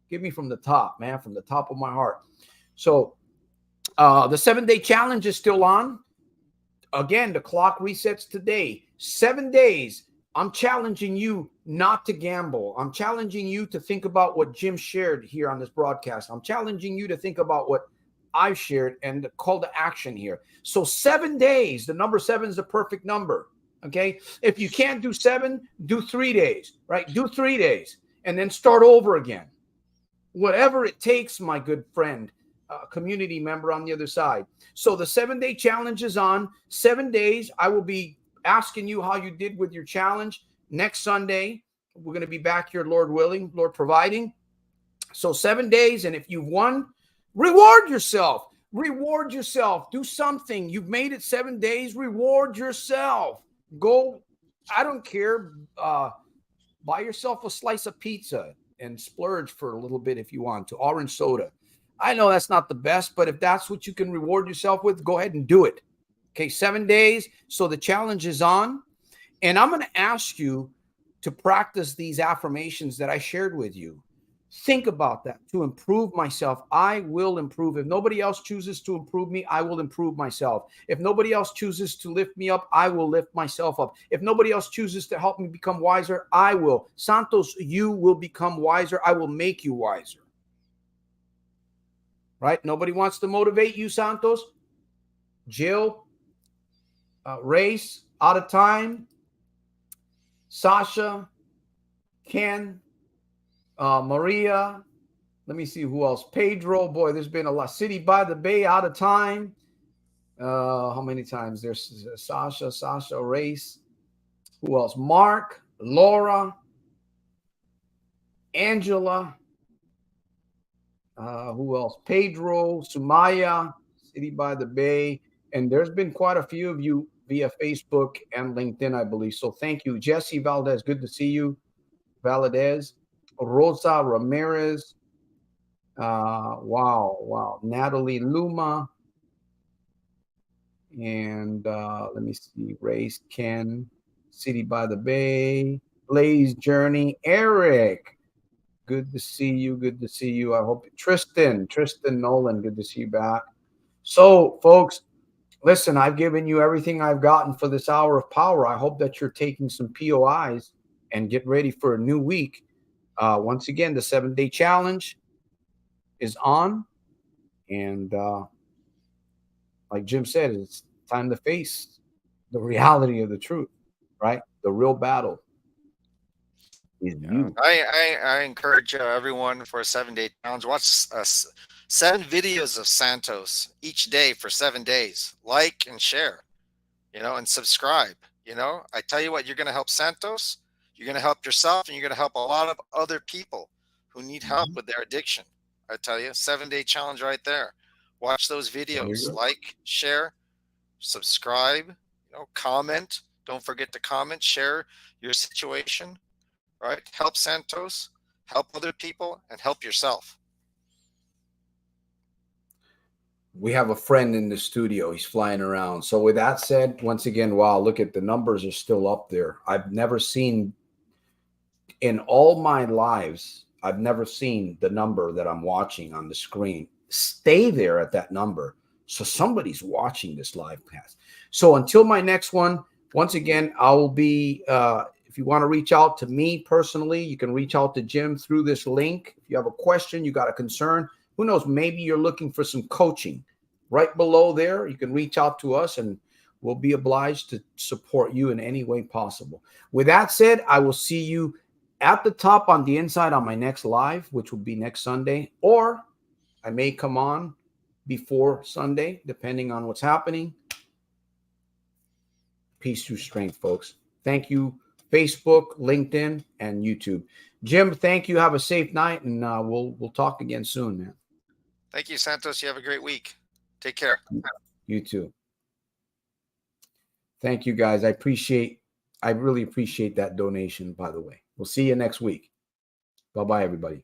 Give me from the top, man, from the top of my heart. So the 7-day challenge is still on. Again, the clock resets today. 7 days. I'm challenging you not to gamble. I'm challenging you to think about what Jim shared here on this broadcast. I'm challenging you to think about what I've shared and the call to action here. So 7 days. The number 7 is the perfect number. Okay. If you can't do 7, do 3 days, right? Do 3 days and then start over again. Whatever it takes, my good friend, community member on the other side. So the 7-day challenge is on. 7 days. I will be asking you how you did with your challenge next Sunday. We're going to be back here, Lord willing, Lord providing. So 7 days. And if you've won, reward yourself. Reward yourself. Do something. You've made it 7 days. Reward yourself. Go. I don't care. Buy yourself a slice of pizza and splurge for a little bit if you want to. Orange soda. I know that's not the best, but if that's what you can reward yourself with, go ahead and do it. Okay, 7 days. So the challenge is on. And I'm going to ask you to practice these affirmations that I shared with you. Think about that. To improve myself, I will improve. If nobody else chooses to improve me, I will improve myself. If nobody else chooses to lift me up, I will lift myself up. If nobody else chooses to help me become wiser, I will. Santos, you will become wiser. I will make you wiser. Right? Nobody wants to motivate you, Santos. Jill, Race, out of time. Sasha, Ken, Maria. Let me see who else. Pedro. Boy, there's been a lot. City by the Bay, out of time. How many times? There's Sasha, Race. Who else? Mark, Laura, Angela. Who else? Pedro, Sumaya, City by the Bay. And there's been quite a few of you via Facebook and LinkedIn, I believe. So thank you. Jesse Valdez, good to see you. Valadez. Rosa Ramirez. Wow. Natalie Luma. And let me see. Race, Ken, City by the Bay. Blaze Journey. Eric. Good to see you. Good to see you. I hope Tristan Nolan. Good to see you back. So, folks, listen, I've given you everything I've gotten for this hour of power. I hope that you're taking some POIs and get ready for a new week. Once again, the 7-day challenge is on. And like Jim said, it's time to face the reality of the truth, right? The real battle is you. I encourage everyone for a 7-day challenge. Watch 7 videos of Santos each day for 7 days. Like and share, and subscribe. I tell you what, you're going to help Santos, you're going to help yourself, and you're going to help a lot of other people who need help with their addiction. I tell you, 7-day challenge right there. Watch those videos, like, share, subscribe, comment. Don't forget to comment, share your situation, right? Help Santos, help other people, and help yourself. We have a friend in the studio. He's flying around. So with that said, once again, wow, look at the numbers are still up there. I've never seen in all my lives, I've never seen the number that I'm watching on the screen stay there at that number. So somebody's watching this live cast. So until my next one, once again, I will be, if you want to reach out to me personally, you can reach out to Jim through this link. If you have a question, you got a concern, who knows, maybe you're looking for some coaching. Right below there, you can reach out to us and we'll be obliged to support you in any way possible. With that said, I will see you at the top on the inside on my next live, which will be next Sunday, or I may come on before Sunday, depending on what's happening. Peace through strength, folks. Thank you, Facebook, LinkedIn, and YouTube. Jim, thank you. Have a safe night, and we'll talk again soon, man. Thank you, Santos. You have a great week. Take care. You too. Thank you, guys. I really appreciate that donation, by the way. We'll see you next week. Bye-bye, everybody.